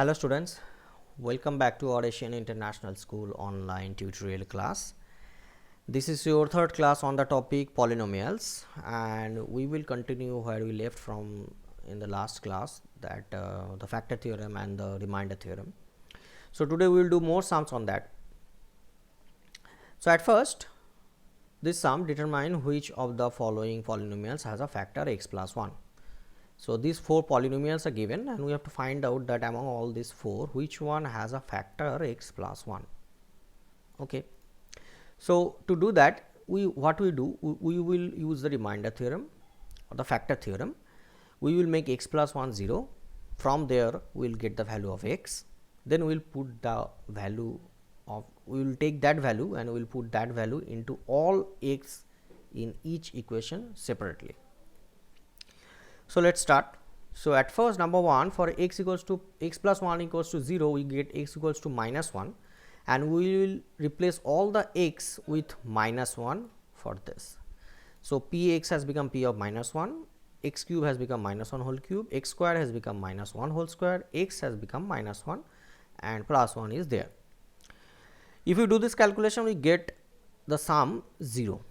Hello students, welcome back to our Asian International School online tutorial class. This is your third class on the topic polynomials, and we will continue where we left from in the last class, that the factor theorem and the remainder theorem. So today we will do more sums on that. So at first, this sum determine which of the following polynomials has a factor x plus 1. So these four polynomials are given, and we have to find out that among all these four, which one has a factor x plus 1. Okay. So to do that, we will use the remainder theorem or the factor theorem. We will make x plus 1 0. From there, we will get the value of x. Then we will put the value of, we will take that value and we will put that value into all x in each equation separately. So let's start. So at first, number 1, for x plus 1 equals to 0, we get x equals to minus 1, and we will replace all the x with minus 1 for this. So px has become p of minus 1, x cube has become minus 1 whole cube, x square has become minus 1 whole square, x has become minus 1, and plus 1 is there. If you do this calculation, we get the sum 0.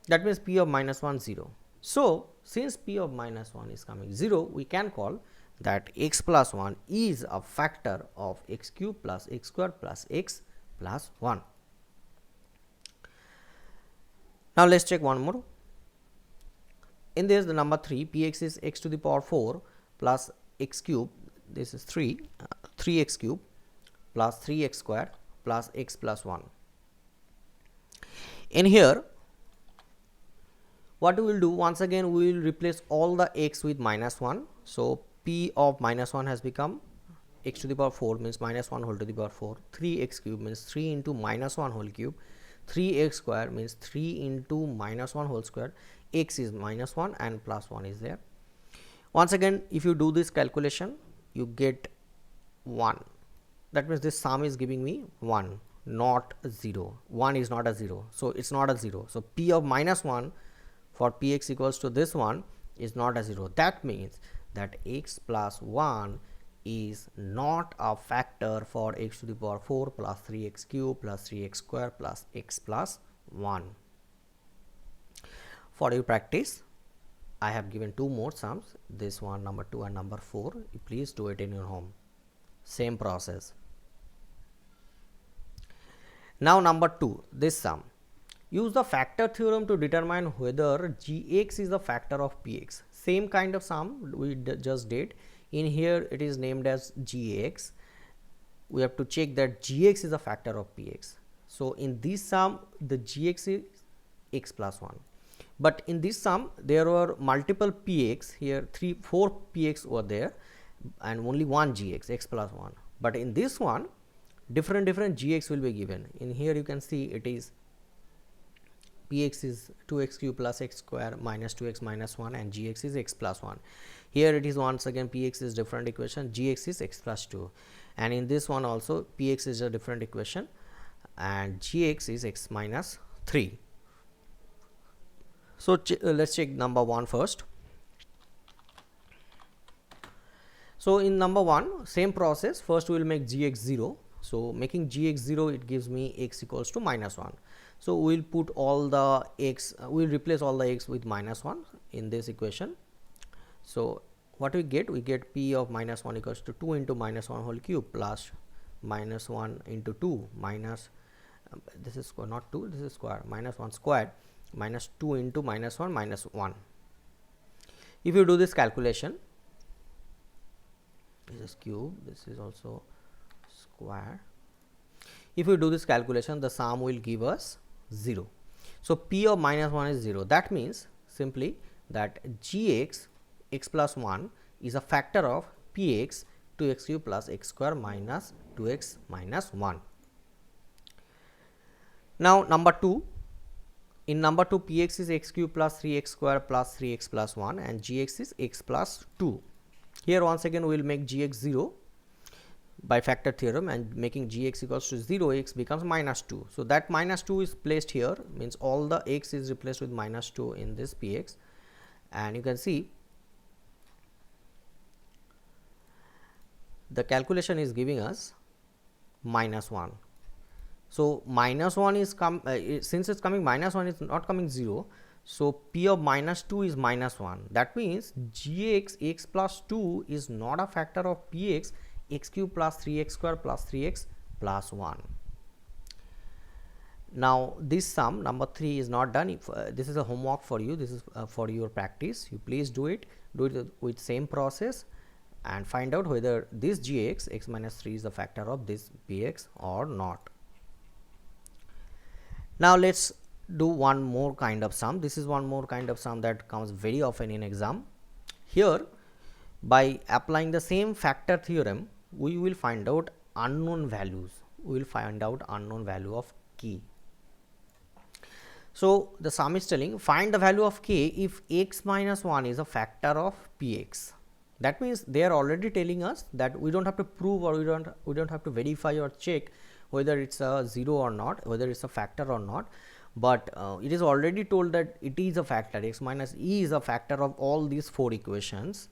That means p of minus 1 0. So since p of minus 1 is coming 0, we can call that x plus 1 is a factor of x cube plus x square plus x plus 1. Now let's check one more. In this, the number 3, px is x to the power 4 plus x cube, this is 3x cube plus 3x square plus x plus 1. In here, what we will do, once again we will replace all the x with minus 1. So p of minus 1 has become x to the power 4 means minus 1 whole to the power 4, 3x cube means 3 into minus 1 whole cube, 3x square means 3 into minus 1 whole square, x is minus 1 and plus 1 is there. Once again, if you do this calculation, you get 1. That means this sum is giving me 1, not 0. 1 is not a 0, so it's not a 0. So p of minus 1 for px equals to this one is not a 0. That means that x plus 1 is not a factor for x to the power 4 plus 3x cube plus 3x square plus x plus 1. For your practice, I have given two more sums, this one number 2 and number 4. You please do it in your home. Same process. Now number 2, this sum. Use the factor theorem to determine whether gx is the factor of px. Same kind of sum we just did. In here it is named as gx. We have to check that gx is a factor of px. So in this sum, the gx is x plus 1. But in this sum, there were multiple px. Here 4 px were there and only one gx, x plus 1. But in this one, different gx will be given. In here you can see it is px is 2x cube plus x square minus 2x minus 1 and gx is x plus 1. Here it is once again px is different equation, gx is x plus 2, and in this one also px is a different equation and gx is x minus 3. So let's check number 1 first. So in number 1, same process. First we will make gx 0. So making gx 0, it gives me x equals to minus 1. So we will put all the x, we will replace all the x with minus 1 in this equation. So what we get p of minus 1 equals to 2 into minus 1 whole cube plus minus 1 into 2 minus, this is square, not 2, this is square, minus 1 squared minus 2 into minus 1 minus 1. If you do this calculation, this is cube, this is also square. If you do this calculation, the sum will give us 0. So p of minus 1 is 0. That means simply that gx x plus 1 is a factor of px 2x cube plus x square minus 2x minus 1. Now number 2, in number 2 px is x cube plus 3x square plus 3x plus 1 and gx is x plus 2. Here once again we will make gx 0 by factor theorem, and making gx equals to 0, x becomes minus 2. So that minus 2 is placed here, means all the x is replaced with minus 2 in this px, and you can see the calculation is giving us minus 1. So, minus 1 is since it's coming minus 1 is not coming 0. So, p of minus 2 is minus 1. That means gx x plus 2 is not a factor of px x cube plus 3x square plus 3x plus 1. Now, this sum number 3 is not done. If, this is a homework for you, this is for your practice. You please do it with same process and find out whether this gx x minus 3 is the factor of this px or not. Now, let us do one more kind of sum. This is one more kind of sum that comes very often in exam. Here, by applying the same factor theorem, we will find out unknown values. We will find out unknown value of k. So, the sum is telling find the value of k if x minus 1 is a factor of px. That means they are already telling us that we don't have to prove or we don't have to verify or check whether it's a 0 or not, whether it's a factor or not, but it is already told that it is a factor. X minus e is a factor of all these 4 equations,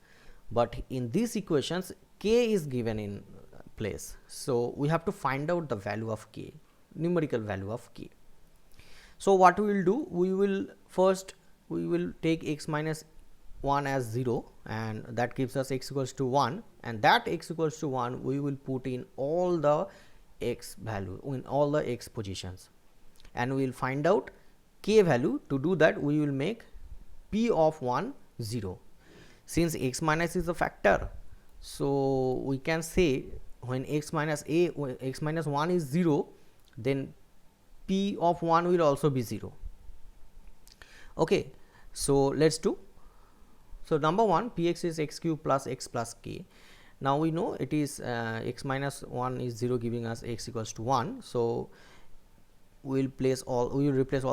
but in these equations k is given in place. So, we have to find out the value of k, numerical value of k. So, what we will do, we will take x minus 1 as 0 and that gives us x equals to 1, and that x equals to 1 we will put in all the x value in all the x positions, and we will find out k value. To do that, we will make p of 1 0. Since x minus is a factor, so we can say when x minus 1 is 0, then p of 1 will also be 0. Okay, so let's do. So, number 1, px is x cube plus x plus k. Now, we know it is x minus 1 is 0, giving us x equals to 1. So, we will replace all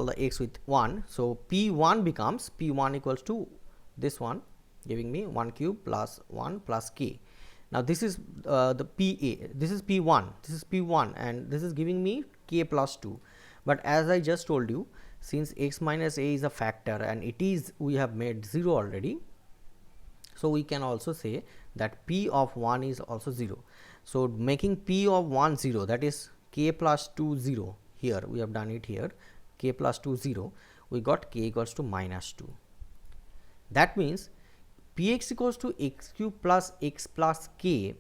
the x with 1. So, p1 becomes p1 equals to this one, giving me 1 cube plus 1 plus k. Now, this is the pa, this is p1, and this is giving me k plus 2. But as I just told you, since x minus a is a factor and we have made 0 already, so we can also say that p of 1 is also 0. So, making p of 1 0, that is k plus 2 0, here we have done it here, k plus 2 0, we got k equals to minus 2. That means px equals to x cube plus x plus k.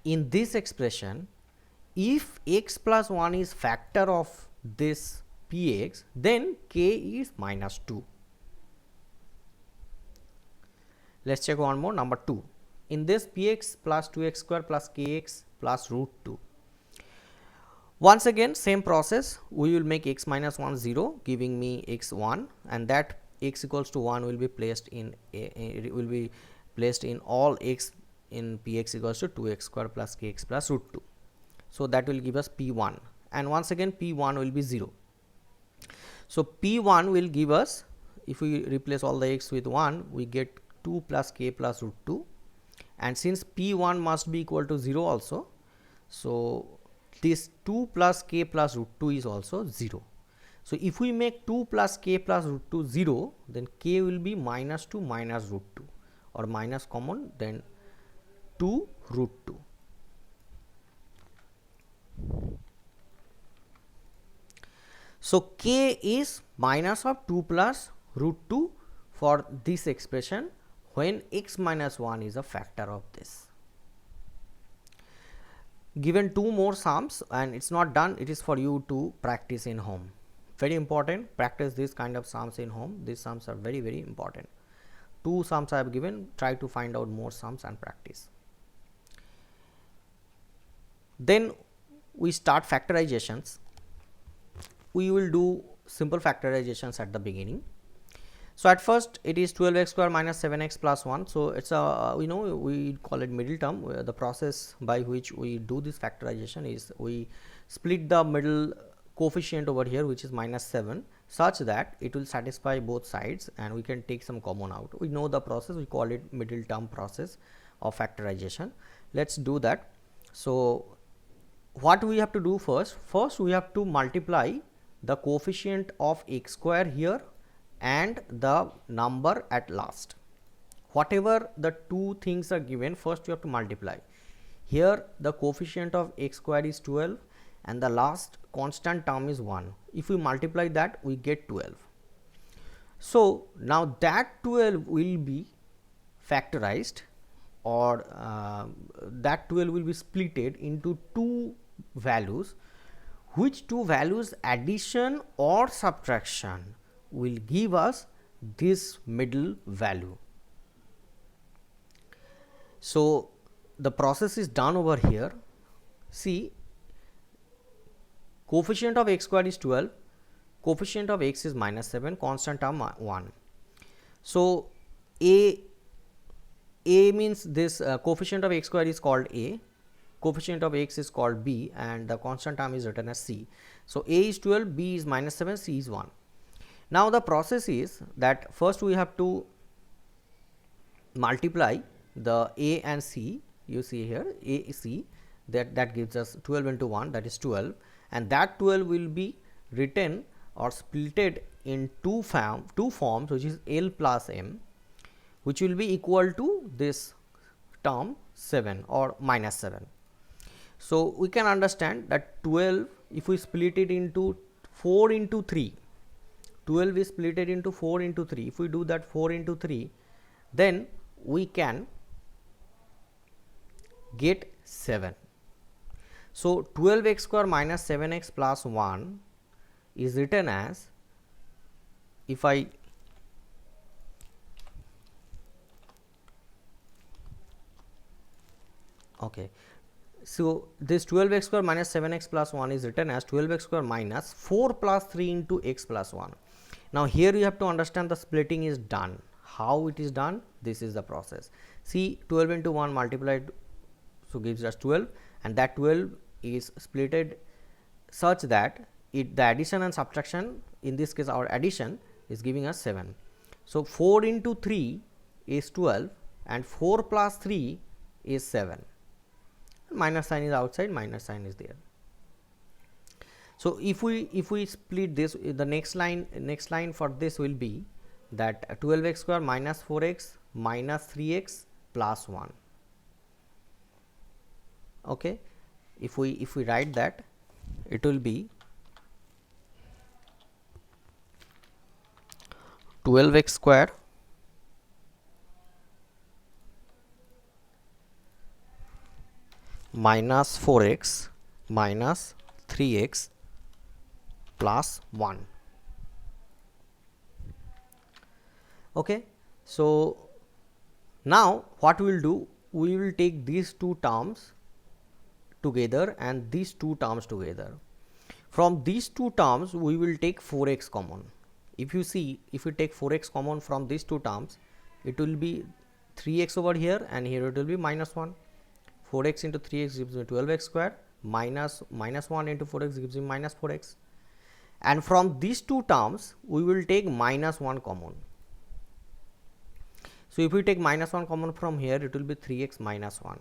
In this expression, if x plus 1 is factor of this px, then k is minus 2. Let us check one more, number 2. In this, px plus 2x square plus kx plus root 2. Once again, same process, we will make x minus 1 0, giving me x 1, and that x equals to 1 will be placed in all x in px equals to 2x square plus kx plus root 2. So, that will give us p1, and once again p1 will be 0. So, p1 will give us, if we replace all the x with 1, we get 2 plus k plus root 2, and since p1 must be equal to 0 also, so this 2 plus k plus root 2 is also 0. So, if we make 2 plus k plus root 2 0, then k will be minus 2 minus root 2, or minus common, then 2 root 2. So, k is minus of 2 plus root 2 for this expression when x minus 1 is a factor of this. Given 2 more sums, and it is not done, it is for you to practice in home. Very important, practice this kind of sums in home. These sums are very, very important. 2 sums I have given, try to find out more sums and practice. Then we start factorizations. We will do simple factorizations at the beginning. So, at first it is 12x square minus 7x plus 1. So, it is a we call it middle term. The process by which we do this factorization is we split the middle coefficient over here, which is minus 7, such that it will satisfy both sides and we can take some common out. We know the process, we call it middle term process of factorization. Let us do that. So, what we have to do first we have to multiply the coefficient of x square here and the number at last. whatever the two things are given, first you have to multiply. Here the coefficient of x square is 12 and the last constant term is 1. If we multiply that, we get 12. So now that 12 will be factorized, or that 12 will be splitted into two values, which two values addition or subtraction will give us this middle value. So the process is done over here. See, coefficient of x square is 12, coefficient of x is -7, constant term 1. So a means this coefficient of x square is called a, coefficient of x is called b, and the constant term is written as c. So a is 12, b is -7, c is 1. Now the process is that first we have to multiply the a and c. You see here a c, that gives us 12 into 1, that is 12, and that 12 will be written or splitted in two forms, which is L plus m, which will be equal to this term 7 or -7. So we can understand that 12, if we split it into 4 into 3, 12 is split it into 4 into 3. If we do that 4 into 3, then we can get 7. So 12x square minus 7x plus 1 is written as, if I okay, so this 12x square minus 7x plus 1 is written as 12x square minus 4 plus 3 into x plus 1. Now here you have to understand the splitting is done. How it is done? This is the process. See, 12 into 1 multiplied, so gives us 12, and that 12 is splitted such that the addition and subtraction, in this case our addition, is giving us 7. So 4 into 3 is 12 and 4 plus 3 is 7. Minus sign is outside, minus sign is there. So if we split this, the next line for this will be that 12x square minus 4x minus 3x plus 1. Okay, if we write that, it will be 12x square minus 4x minus 3x plus 1. Okay, so now what we will do, we will take these two terms together and these two terms together. From these two terms we will take 4x common. If you see, if we take 4x common from these two terms, it will be 3x over here and here it will be minus 1. 4x into 3x gives me 12x square, minus 1 into 4x gives me minus 4x, and from these two terms we will take minus 1 common. So if we take minus 1 common from here, it will be 3x minus 1.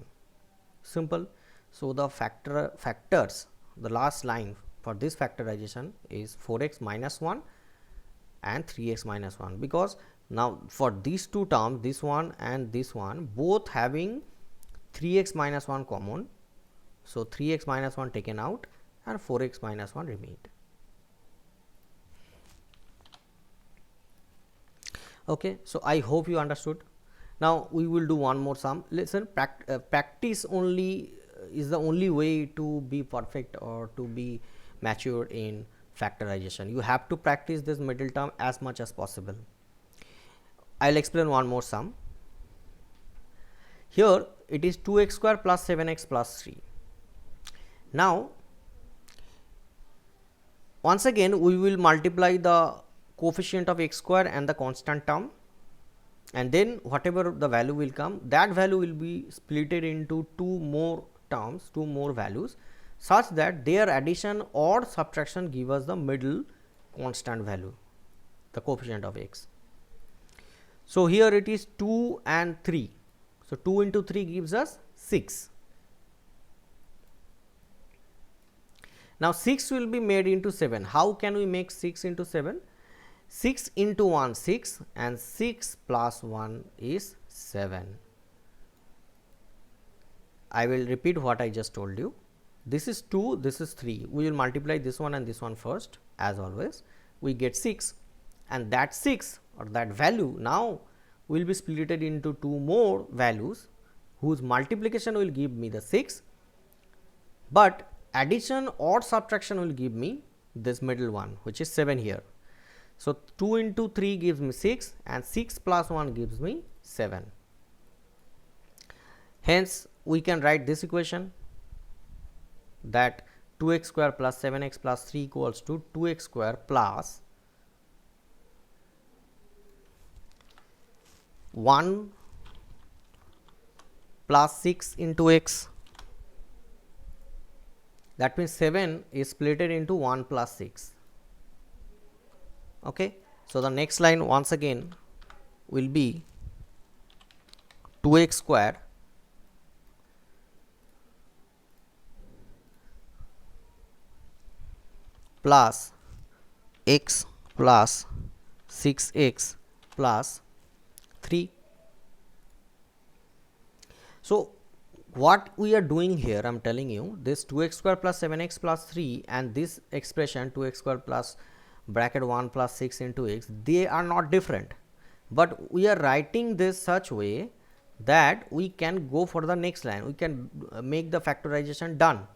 Simple. So the factors, the last line for this factorization is 4x minus 1 and 3x minus 1, because now for these two terms, this one and this one, both having 3x minus 1 common. So 3x minus 1 taken out and 4x minus 1 remained. Okay, so I hope you understood. Now we will do one more sum. Listen, practice only is the only way to be perfect or to be mature in factorization. You have to practice this middle term as much as possible. I will explain one more sum. Here it is 2x square plus 7x plus 3. Now once again we will multiply the coefficient of x square and the constant term, and then whatever the value will come, that value will be splitted into two more terms, two more values, such that their addition or subtraction give us the middle constant value, the coefficient of x. So here it is 2 and 3. So 2 into 3 gives us 6. Now 6 will be made into 7. How can we make 6 into 7? 6 into 1 6, and 6 plus 1 is 7. I will repeat what I just told you. This is 2, this is 3. We will multiply this one and this one first, as always. We get 6, and that 6 or that value now will be split into 2 more values whose multiplication will give me the 6, but addition or subtraction will give me this middle one, which is 7 here. So, 2 into 3 gives me 6, and 6 plus 1 gives me 7. Hence, we can write this equation, that 2x square plus 7x plus 3 equals to 2x square plus 1 plus 6 into x. That means 7 is splitted into 1 plus 6. Okay. So, the next line once again will be 2x square plus x plus 6x plus 3. So, what we are doing here, I am telling you, this 2x square plus 7x plus 3 and this expression 2x square plus bracket 1 plus 6 into x, they are not different, but we are writing this such way that we can go for the next line, we can make the factorization done.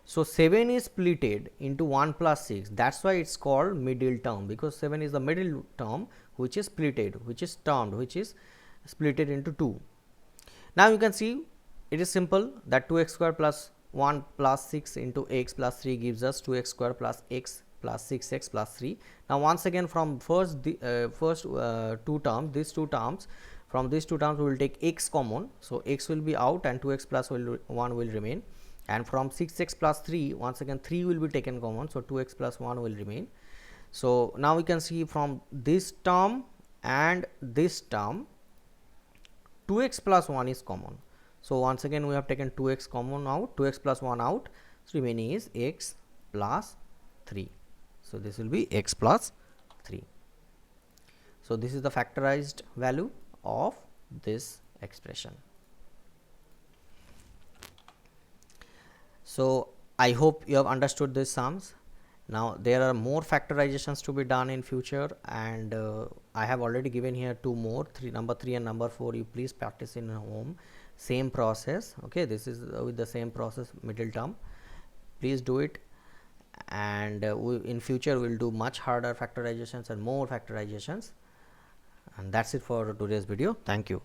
So, 7 is splitted into 1 plus 6, that is why it is called middle term, because 7 is the middle term which is splitted, which is termed, which is splitted into 2. Now, you can see it is simple, that 2x square plus 1 plus 6 into x plus 3 gives us 2x square plus x plus 6x plus 3. Now, once again from first two terms, these two terms, from these two terms we will take x common. So, x will be out and 2x plus 1 will remain, and from 6x plus 3 once again 3 will be taken common. So, 2x plus 1 will remain. So, now we can see from this term and this term 2x plus 1 is common. So, once again we have taken 2x common out, 2x plus 1 out, so remaining is x plus 3. So, this will be x plus 3. So, this is the factorized value of this expression. So, I hope you have understood these sums. Now, there are more factorizations to be done in future, and I have already given here 2 more, number 3 and number 4. You please practice in home, same process. Okay, this is with the same process, middle term. Please do it, and in future we will do much harder factorizations and more factorizations. And that's it for today's video. Thank you.